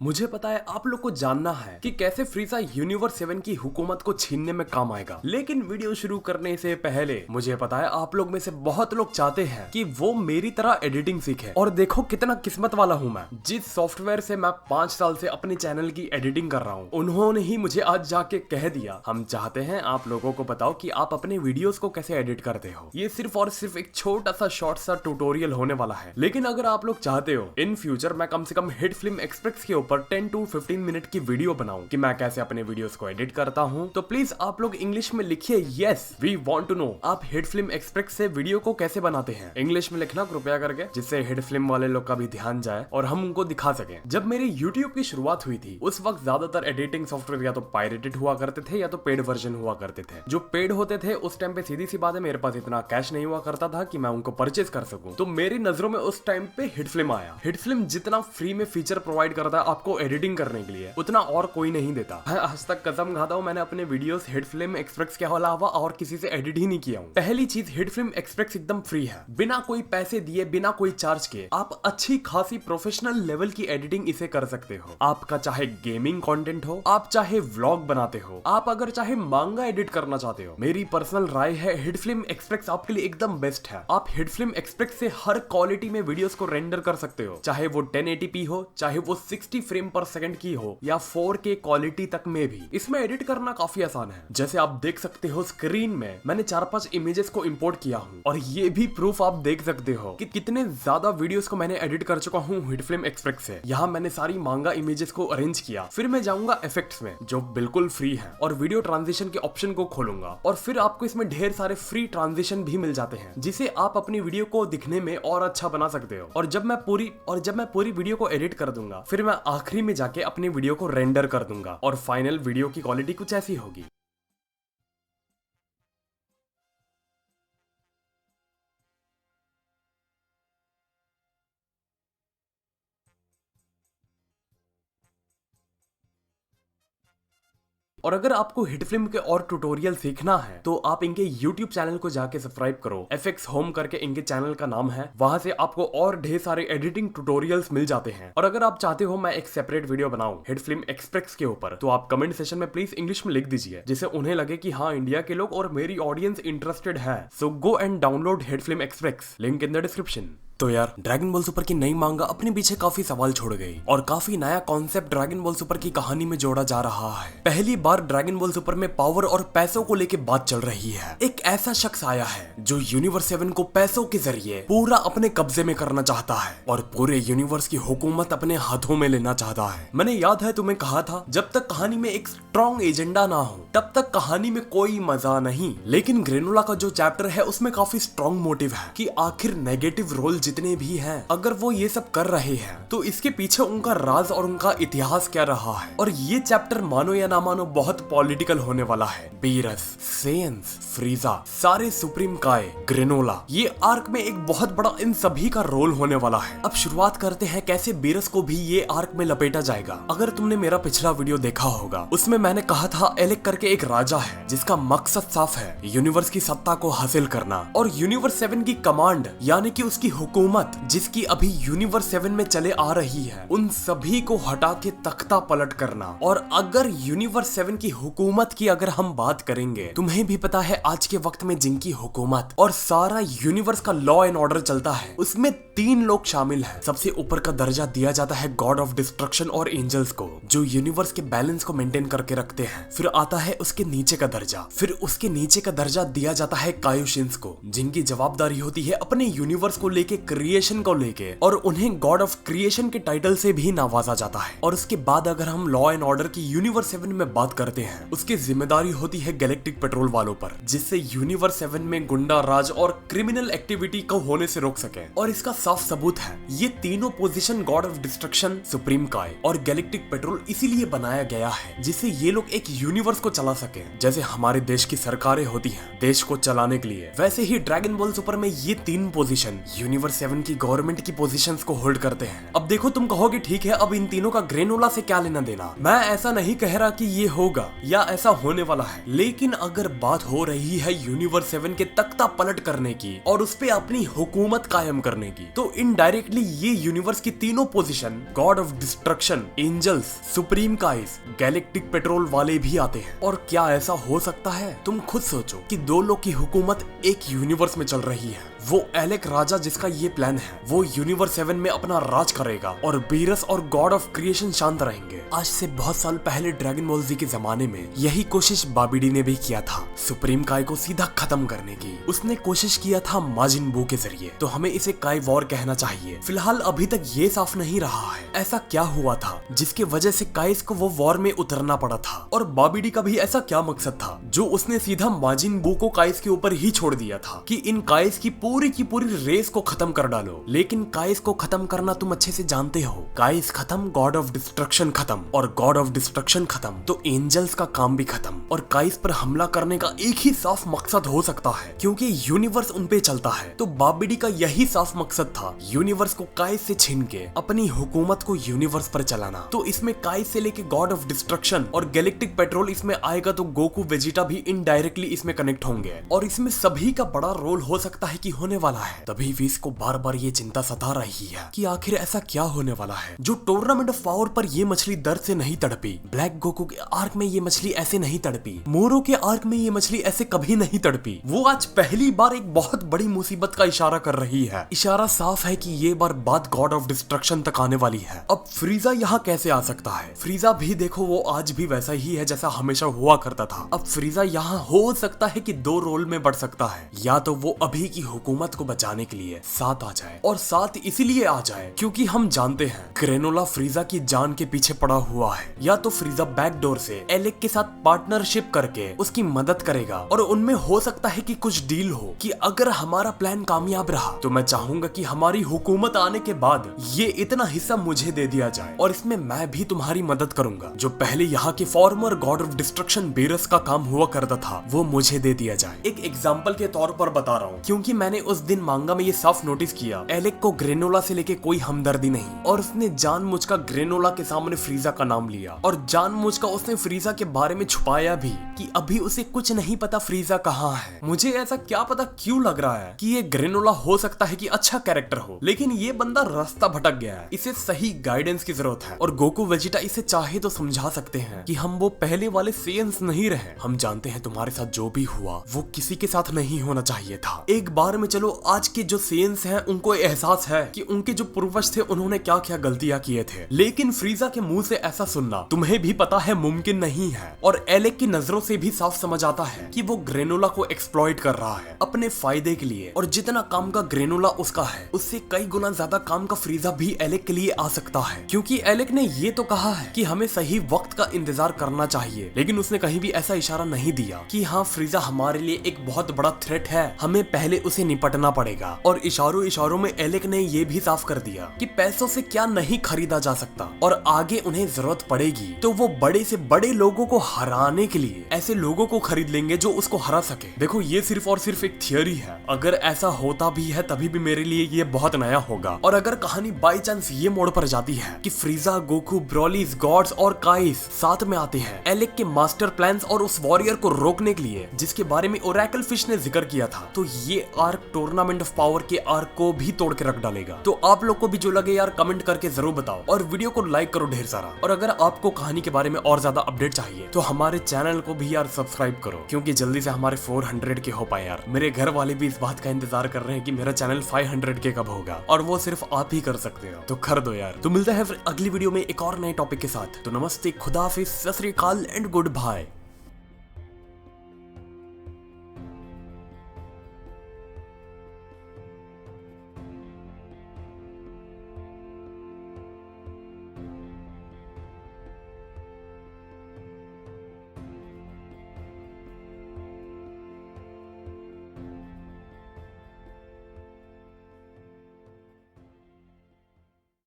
मुझे पता है आप लोग को जानना है कि कैसे फ्रीजा यूनिवर्स 7 की हुकूमत को छीनने में काम आएगा। लेकिन वीडियो शुरू करने से पहले मुझे पता है आप लोग में से बहुत लोग चाहते हैं कि वो मेरी तरह एडिटिंग सीखे। और देखो कितना किस्मत वाला हूँ मैं, जिस सॉफ्टवेयर से मैं 5 साल से अपने चैनल की एडिटिंग कर रहा हूँ, उन्होंने ही मुझे आज जाके कह दिया हम चाहते हैं आप लोगों को बताओ कि आप अपने वीडियोस को कैसे एडिट करते हो। ये सिर्फ और सिर्फ एक छोटा सा शॉर्ट सा ट्यूटोरियल होने वाला है। लेकिन अगर आप लोग चाहते हो इन फ्यूचर मैं कम से कम हिट फिल्म एक्सप्रेस के ऊपर 10 to 15 मिनट की वीडियो बनाऊं कि मैं कैसे अपने वीडियोस को एडिट करता हूं, तो प्लीज आप लोग इंग्लिश में लिखिए yes we want to know आप हिट फिल्म एक्सप्रेस से वीडियो को कैसे बनाते हैं। इंग्लिश में लिखना कृपया करके, जिससे हिट फिल्म वाले लोग का भी ध्यान जाए और हम उनको दिखा सकें। जब मेरी यूट्यूब की शुरुआत हुई थी उस वक्त ज्यादातर एडिटिंग सॉफ्टवेयर या तो पायरेटेड हुआ करते थे या तो पेड वर्जन हुआ करते थे। जो पेड होते थे उस टाइम पे सीधी सी बात है मेरे पास इतना कैश नहीं हुआ करता था कि मैं उनको परचेज कर सकूं। तो मेरी नजरों में उस टाइम पे हिट फिल्म आया। हिट फिल्म जितना फ्री में फीचर प्रोवाइड करता है आपको एडिटिंग करने के लिए, उतना और कोई नहीं देता। मैं आज तक कसम खाता हूं मैंने अपने वीडियोस हिट फिल्म एक्सप्रेस के अलावा और किसी से एडिट ही नहीं किया हूं। पहली चीज, हिट फिल्म एक्सप्रेस एकदम फ्री है, बिना कोई पैसे दिए, बिना कोई चार्ज किए आप अच्छी खासी प्रोफेशनल लेवल की एडिटिंग इसे कर सकते हो। आपका चाहे गेमिंग कंटेंट हो, आप चाहे व्लॉग बनाते हो, आप अगर चाहे मांगा एडिट करना चाहते हो, मेरी पर्सनल राय है हिट फिल्म एक्सप्रेस आपके लिए एकदम बेस्ट है। आप हिट फिल्म एक्सप्रेस से हर क्वालिटी में वीडियोस को रेंडर कर सकते हो, चाहे वो 1080p हो, चाहे वो 60 फ्रेम पर सेकंड की हो या 4K क्वालिटी तक में भी। इसमें एडिट करना काफी आसान है। जैसे आप देख सकते हो स्क्रीन में मैंने 4-5 इमेजेस को इंपोर्ट किया हूं और ये भी प्रूफ आप देख सकते हो कि कितने ज्यादा वीडियोस को मैंने एडिट कर चुका हूं हिट फिल्म एक्सप्रेस से। यहाँ मैंने सारी मांगा इमेजेस को अरेंज किया, फिर मैं जाऊंगा इफेक्ट्स में जो बिल्कुल फ्री है और वीडियो ट्रांजिशन के ऑप्शन को खोलूंगा और फिर आपको इसमें ढेर सारे फ्री ट्रांजिशन भी मिल जाते हैं जिसे आप अपनी वीडियो को दिखने में और अच्छा बना सकते हो। और जब मैं पूरी वीडियो को एडिट कर दूंगा फिर मैं आखिरी में जाके अपनी वीडियो को रेंडर कर दूंगा और फाइनल वीडियो की क्वालिटी कुछ ऐसी होगी। और अगर आपको हिट फिल्म के और ट्यूटोरियल सीखना है तो आप इनके YouTube चैनल को जाके सब्सक्राइब करो। FX होम करके इनके चैनल का नाम है, वहां से आपको और ढेर सारे एडिटिंग ट्यूटोरियल्स मिल जाते हैं। और अगर आप चाहते हो मैं एक सेपरेट वीडियो बनाऊं हिट फिल्म एक्सप्रेस के ऊपर, तो आप कमेंट सेशन में प्लीज इंग्लिश में लिख दीजिए, जिससे उन्हें लगे कि हाँ इंडिया के लोग और मेरी ऑडियंस इंटरेस्टेड है। So go and download Hit film Express, link in the description. तो यार ड्रैगन बॉल सुपर की नई मांगा अपने पीछे काफी सवाल छोड़ गई और काफी नया कॉन्सेप्ट ड्रैगन बॉल सुपर की कहानी में जोड़ा जा रहा है। पहली बार ड्रैगन बॉल सुपर में पावर और पैसों को लेके बात चल रही है। एक ऐसा शख्स आया है जो यूनिवर्स 7 को पैसों के जरिए पूरा अपने कब्जे में करना चाहता है और पूरे यूनिवर्स की हुकूमत अपने हाथों में लेना चाहता है। मैंने याद है तुम्हें कहा था जब तक कहानी में एक स्ट्रॉन्ग एजेंडा ना हो तब तक कहानी में कोई मजा नहीं। लेकिन ग्रेनोला का जो चैप्टर है उसमें काफी स्ट्रॉन्ग मोटिव है कि आखिर नेगेटिव रोल जितने भी हैं, अगर वो ये सब कर रहे हैं तो इसके पीछे उनका राज और उनका इतिहास क्या रहा है। और ये चैप्टर मानो या ना मानो बहुत पॉलिटिकल होने वाला है। बीरस, सेयंस, फ्रीजा, सारे सुप्रीम काय, ग्रेनोला, ये आर्क में एक बहुत बड़ा इन सभी का रोल होने वाला है। अब शुरुआत करते हैं कैसे बीरस को भी ये आर्क में लपेटा जाएगा। अगर तुमने मेरा पिछला वीडियो देखा होगा उसमें मैंने कहा था एलेक करके एक राजा है जिसका मकसद साफ है यूनिवर्स की सत्ता को हासिल करना और यूनिवर्स 7 की कमांड यानी कि उसकी हुकूमत जिसकी अभी यूनिवर्स 7 में चले आ रही है उन सभी को हटा के तख्ता पलट करना। और अगर यूनिवर्स 7 की हुकूमत की अगर हम बात करेंगे, तुम्हें भी पता है आज के वक्त में जिनकी हुकूमत और सारा यूनिवर्स का लॉ एंड ऑर्डर चलता है उसमें 3 लोग शामिल हैं। सबसे ऊपर का दर्जा दिया जाता है गॉड ऑफ डिस्ट्रक्शन और एंजल्स को, जो यूनिवर्स के बैलेंस को मेंटेन करके रखते हैं। फिर आता है उसके नीचे का दर्जा, फिर उसके नीचे का दर्जा दिया जाता है कायोशिन्स को, जिनकी जवाबदारी होती है अपने यूनिवर्स को लेके क्रिएशन को लेके, और उन्हें गॉड ऑफ क्रिएशन के टाइटल से भी नवाजा जाता है। और उसके बाद अगर हम लॉ एंड ऑर्डर की यूनिवर्स 7 में बात करते हैं, उसकी जिम्मेदारी होती है गैलेक्टिक पेट्रोल वालों पर, जिससे यूनिवर्स 7 में गुंडा राज और क्रिमिनल एक्टिविटी को होने से रोक सके। और इसका साफ सबूत है ये तीनों position god of destruction, supreme काय और गैलेक्टिक पेट्रोल इसीलिए बनाया गया है जिससे ये लोग एक यूनिवर्स को चला सके। जैसे हमारे देश की सरकारें होती हैं देश को चलाने के लिए, वैसे ही ड्रैगन बॉल सुपर में ये 3 पोजीशन यूनिवर्स यूनिवर्स 7 की गवर्नमेंट की पोजीशंस को होल्ड करते हैं। अब देखो तुम कहोगे ठीक है, अब इन तीनों का ग्रेनोला से क्या लेना देना। मैं ऐसा नहीं कह रहा कि ये होगा या ऐसा होने वाला है, लेकिन अगर बात हो रही है यूनिवर्स 7 के तख्ता पलट करने की और उस पे अपनी हुकूमत कायम करने की, तो इनडायरेक्टली ये यूनिवर्स की तीनों position, god of destruction, angels, supreme Kais, galactic patrol वाले भी आते हैं। और क्या ऐसा हो सकता है? तुम खुद सोचो कि दो लोग की हुकूमत एक यूनिवर्स में चल रही है। वो एलेक राजा जिसका ये प्लान है, वो यूनिवर्स 7 में अपना राज करेगा और बीरस और गॉड ऑफ क्रिएशन शांत रहेंगे। आज से बहुत साल पहले ड्रैगन बॉल जी के जमाने में यही कोशिश बाबिडी ने भी किया था, सुप्रीम काय को सीधा खत्म करने की। उसने कोशिश किया था माजिन बू के जरिए, तो हमें इसे काय वॉर कहना चाहिए। फिलहाल अभी तक ये साफ नहीं रहा है ऐसा क्या हुआ था जिसके वजह से काइस को वो वॉर में उतरना पड़ा था, और बाबिडी का भी ऐसा क्या मकसद था जो उसने सीधा माजिन बू को काइस के ऊपर ही छोड़ दिया था कि इन काइस की पूरी रेस को खत्म कर डालो। लेकिन काइस को खत्म करना तुम अच्छे से जानते हो, काइस खत्म, गॉड ऑफ डिस्ट्रक्शन खत्म, और गॉड ऑफ डिस्ट्रक्शन खत्म तो एंजल्स का काम भी खत्म। और काइस पर हमला करने का एक ही साफ मकसद हो सकता है, क्योंकि यूनिवर्स उन पे चलता है। तो बाबिडी का यही साफ मकसद था, यूनिवर्स को काइस से छीन के अपनी हुकूमत को यूनिवर्स पर चलाना। तो इसमें काइस से लेके गॉड ऑफ डिस्ट्रक्शन और गैलेक्टिक पेट्रोल इसमें आएगा, तो गोकू वेजिटा भी इनडायरेक्टली इसमें कनेक्ट होंगे, और इसमें सभी का बड़ा रोल हो सकता है कि होने वाला है। तभी विस को बार बार ये चिंता सता रही है कि आखिर ऐसा क्या होने वाला है। जो टूर्नामेंट ऑफ पावर पर ये मछली दर्द से नहीं तड़पी, ब्लैक गोकू के आर्क में ये मछली ऐसे नहीं तड़पी, मोरो के आर्क में ये मछली ऐसे कभी नहीं तड़पी, वो आज पहली बार एक बहुत बड़ी मुसीबत का इशारा कर रही है। इशारा साफ है कि ये बार बात गॉड ऑफ डिस्ट्रक्शन तक आने वाली है। अब फ्रीजा यहाँ कैसे आ सकता है? फ्रीजा भी देखो वो आज भी वैसा ही है जैसा हमेशा हुआ करता था। अब फ्रीजा यहाँ हो सकता है कि दो रोल में बढ़ सकता है, या तो वो अभी की हुकूमत को बचाने के लिए साथ आ जाए, और साथ इसीलिए आ जाए क्योंकि हम जानते हैं ग्रेनोला फ्रीजा की जान के पीछे पड़ा हुआ है, या तो फ्रीजा बैकडोर से एलेक के साथ पार्टनरशिप करके उसकी मदद करेगा, और उनमें हो सकता है कि कुछ डील हो कि अगर हमारा प्लान कामयाब रहा तो मैं चाहूंगा कि हमारी हुकूमत आने के बाद ये इतना हिस्सा मुझे दे दिया जाए, और इसमें मैं भी तुम्हारी मदद करूंगा। जो पहले यहाँ के फॉर्मर गॉड ऑफ डिस्ट्रक्शन बेरस का काम हुआ करता था वो मुझे दे दिया जाए। एक एग्जाम्पल के तौर पर बता रहा हूँ, क्योंकि मैंने उस दिन मांगा में ये साफ नोटिस किया, एलेक को ग्रेनोला से लेके कोई हमदर्दी नहीं, और उसने जानबूझकर ग्रेनोला के सामने फ्रीजा का नाम लिया, और जानबूझकर उसने फ्रीजा के बारे में छुपाया भी कि अभी उसे कुछ नहीं पता फ्रीजा कहाँ है। मुझे ऐसा क्या पता क्यों लग रहा है कि ये ग्रेनोला हो सकता है कि अच्छा कैरेक्टर हो, लेकिन ये बंदा रास्ता भटक गया है, इसे सही गाइडेंस की जरूरत है। और गोकू वेजिटा इसे चाहे तो समझा सकते हैं कि हम वो पहले वाले सेयंस नहीं रहे। हम जानते हैं तुम्हारे साथ जो भी हुआ वो किसी के साथ नहीं होना चाहिए था। एक बार में चलो आज के जो सेयंस हैं उनको एहसास है कि उनके जो पूर्वज थे उन्होंने क्या क्या गलतियां किए थे, लेकिन फ्रीजा के मुंह से ऐसा सुनना तुम्हें भी पता है मुमकिन नहीं है। और एलेक की नजरों से भी साफ समझ आता है कि वो ग्रेनोला को एक्सप्लॉइट कर रहा है अपने फायदे के लिए, और जितना काम का ग्रेनोला उसका है उससे कई गुना ज्यादा काम का फ्रीजा भी एलेक के लिए आ सकता है, क्योंकि एलेक ने ये तो कहा है कि हमें सही वक्त का इंतजार करना चाहिए, लेकिन उसने कहीं भी ऐसा इशारा नहीं दिया कि हाँ फ्रीजा हमारे लिए एक बहुत बड़ा थ्रेट है, हमें पहले उसे निपटना पड़ेगा। और इशारों में एलेक ने ये भी साफ कर दिया कि पैसों से क्या नहीं खरीदा जा सकता, और आगे उन्हें जरूरत पड़ेगी तो वो बड़े से बड़े लोगों को हराने के लिए ऐसे लोगों को खरीद लेंगे जो उसको हरा सके। देखो ये सिर्फ और सिर्फ एक थियरी है, अगर ऐसा होता भी है तभी भी मेरे लिए ये बहुत नया होगा। और अगर कहानी बाई चांस ये मोड़ पर जाती है कि फ्रीजा, गोकू, ब्रोलीज, गॉड्स और काइस साथ में आते हैं एलेक के मास्टर प्लान्स और उस वॉरियर को रोकने के लिए जिसके बारे में ओरेकल फिश ने जिक्र किया था, तो ये आर्क टूर्नामेंट ऑफ पावर के आर्क को भी तोड़ के रख डालेगा। तो आप लोग को भी जो लगे यार कमेंट करके जरूर बताओ, और वीडियो को लाइक करो ढेर सारा। और अगर आपको कहानी के बारे में और ज्यादा अपडेट चाहिए तो हमारे चैनल को भी यार सब्सक्राइब करो, क्योंकि जल्दी से हमारे 400 के हो पाए यार। मेरे घर वाले भी इस बात का इंतजार कर रहे हैं कि मेरा चैनल 500 के कब होगा, और वो सिर्फ आप ही कर सकते हो, तो कर दो यार। तो मिलता है फिर अगली वीडियो में एक और नए टॉपिक के साथ। तो नमस्ते, खुदा हाफिज, सत श्री अकाल एंड गुड बाय।